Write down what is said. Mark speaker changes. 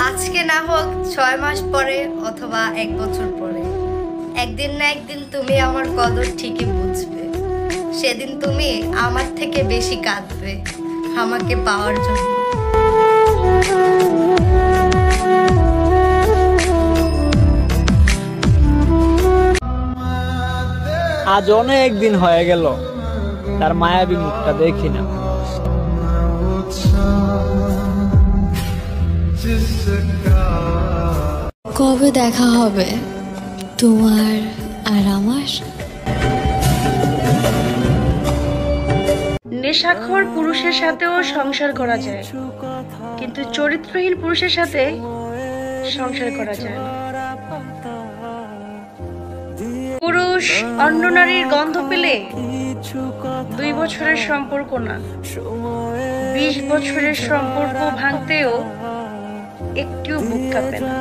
Speaker 1: আজকে না হোক 6 মাস পরে অথবা 1 বছর পরে একদিন না একদিন তুমি আমার কদর ঠিকই বুঝবে। সেদিন তুমি আমার থেকে বেশি কাঁদবে আমাকে পাওয়ার জন্য।
Speaker 2: আজ অনেক দিন হয়ে গেল তার মায়াবী মুখটা দেখি না।
Speaker 3: কবে দেখা হবে তোমার আর আমার?
Speaker 4: নেশাখোর পুরুষের সাথেও সংসার করা যায়, কিন্তু চরিত্রহীন পুরুষের সাথে সংসার করা যায় না। পুরুষ অন্য নারীর গন্ধ পেলে 2 বছরের সম্পর্ক না, 20 বছরের সম্পর্ক ভাঙতেও একটুও বুক কাঁপে না।